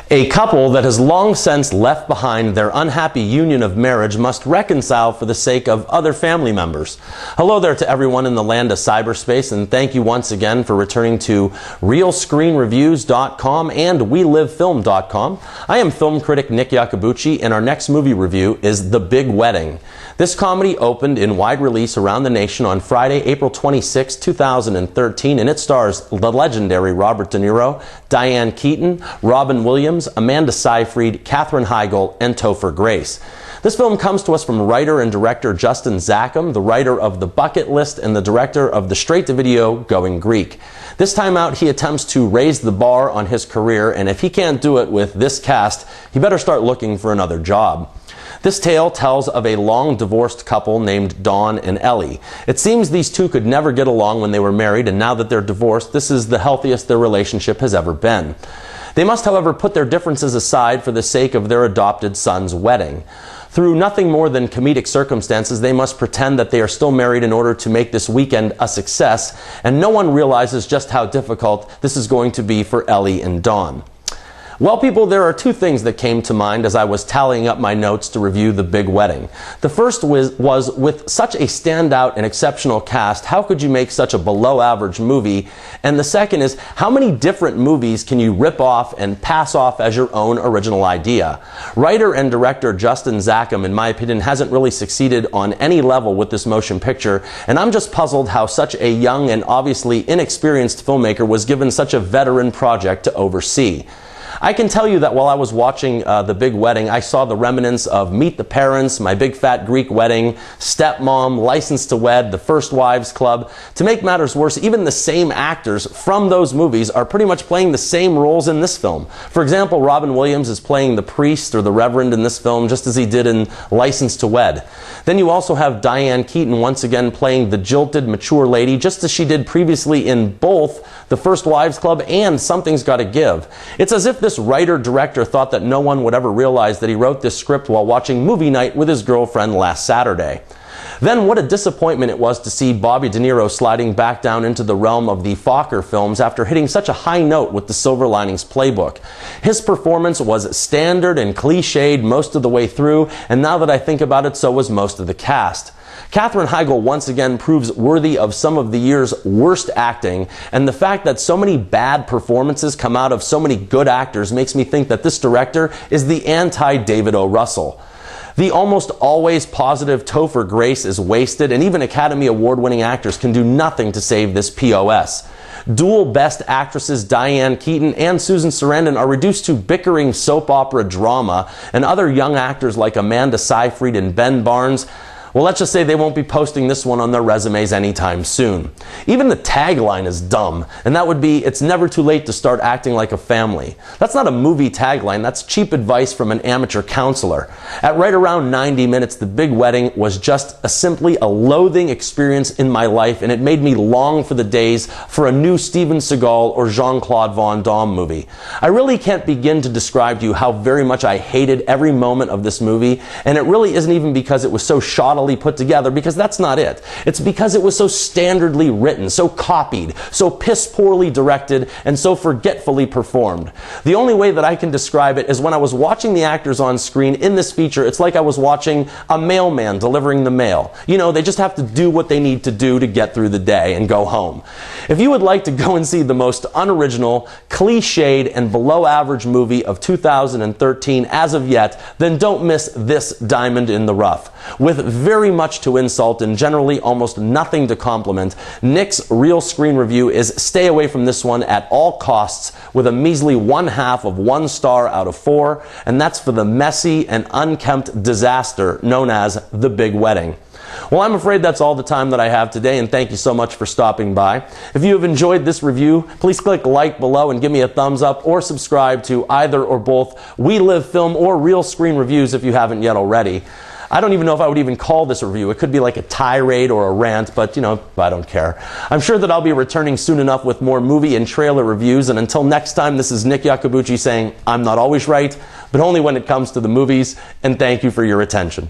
A couple that has long since left behind their unhappy union of marriage must reconcile for the sake of other family members. Hello there to everyone in the land of cyberspace, and thank you once again for returning to RealScreenReviews.com and WeLiveFilm.com. I am film critic Nick Iacobucci, and our next movie review is The Big Wedding. This comedy opened in wide release around the nation on Friday, April 26, 2013, and it stars the legendary Robert DeNiro, Diane Keaton, Robin Williams, Amanda Seyfried, Katherine Heigl, and Topher Grace. This film comes to us from writer and director Justin Zackham, the writer of The Bucket List and the director of the straight-to-video Going Greek. This time out, he attempts to raise the bar on his career, and if he can't do it with this cast, he better start looking for another job. This tale tells of a long-divorced couple named Dawn and Ellie. It seems these two could never get along when they were married, and now that they're divorced, this is the healthiest their relationship has ever been. They must, however, put their differences aside for the sake of their adopted son's wedding. Through nothing more than comedic circumstances, they must pretend that they are still married in order to make this weekend a success, and no one realizes just how difficult this is going to be for Ellie and Dawn. Well, people, there are two things that came to mind as I was tallying up my notes to review The Big Wedding. The first was with such a standout and exceptional cast, how could you make such a below-average movie? And the second is, how many different movies can you rip off and pass off as your own original idea? Writer and director Justin Zackham, in my opinion, hasn't really succeeded on any level with this motion picture, and I'm just puzzled how such a young and obviously inexperienced filmmaker was given such a veteran project to oversee. I can tell you that while I was watching The Big Wedding, I saw the remnants of Meet the Parents, My Big Fat Greek Wedding, Stepmom, License to Wed, The First Wives Club. To make matters worse, even the same actors from those movies are pretty much playing the same roles in this film. For example, Robin Williams is playing the priest or the reverend in this film, just as he did in License to Wed. Then you also have Diane Keaton once again playing the jilted, mature lady, just as she did previously in both The First Wives Club and Something's Gotta Give. It's as if this writer-director thought that no one would ever realize that he wrote this script while watching movie night with his girlfriend last Saturday. Then what a disappointment it was to see Bobby De Niro sliding back down into the realm of the Fokker films after hitting such a high note with the Silver Linings Playbook. His performance was standard and cliched most of the way through, and now that I think about it, so was most of the cast. Katherine Heigl once again proves worthy of some of the year's worst acting, and the fact that so many bad performances come out of so many good actors makes me think that this director is the anti-David O. Russell. The almost always positive Topher Grace is wasted, and even Academy Award-winning actors can do nothing to save this POS. Dual Best Actresses Diane Keaton and Susan Sarandon are reduced to bickering soap opera drama, and other young actors like Amanda Seyfried and Ben Barnes, well, let's just say they won't be posting this one on their resumes anytime soon. Even the tagline is dumb, and that would be, "It's never too late to start acting like a family." That's not a movie tagline, that's cheap advice from an amateur counselor. At right around 90 minutes, The Big Wedding was just simply a loathing experience in my life, and it made me long for the days for a new Steven Seagal or Jean-Claude Van Damme movie. I really can't begin to describe to you how very much I hated every moment of this movie, and it really isn't even because it was so shoddily put together, because that's not it. It's because it was so standardly written, so copied, so piss-poorly directed, and so forgetfully performed. The only way that I can describe it is when I was watching the actors on screen in this feature, it's like I was watching a mailman delivering the mail. You know, they just have to do what they need to do to get through the day and go home. If you would like to go and see the most unoriginal, cliched, and below-average movie of 2013 as of yet, then don't miss this diamond in the rough. With very much to insult and generally almost nothing to compliment, Nick's Real Screen Review is stay away from this one at all costs, with a measly 1/2 of 1 star out of 4, and that's for the messy and unkempt disaster known as The Big Wedding. Well, I'm afraid that's all the time that I have today, and thank you so much for stopping by. If you have enjoyed this review, please click like below and give me a thumbs up, or subscribe to either or both We Live Film or Real Screen Reviews if you haven't yet already. I don't even know if I would even call this a review. It could be like a tirade or a rant, but you know, I don't care. I'm sure that I'll be returning soon enough with more movie and trailer reviews, and until next time, this is Nick Iacobucci saying, I'm not always right, but only when it comes to the movies, and thank you for your attention.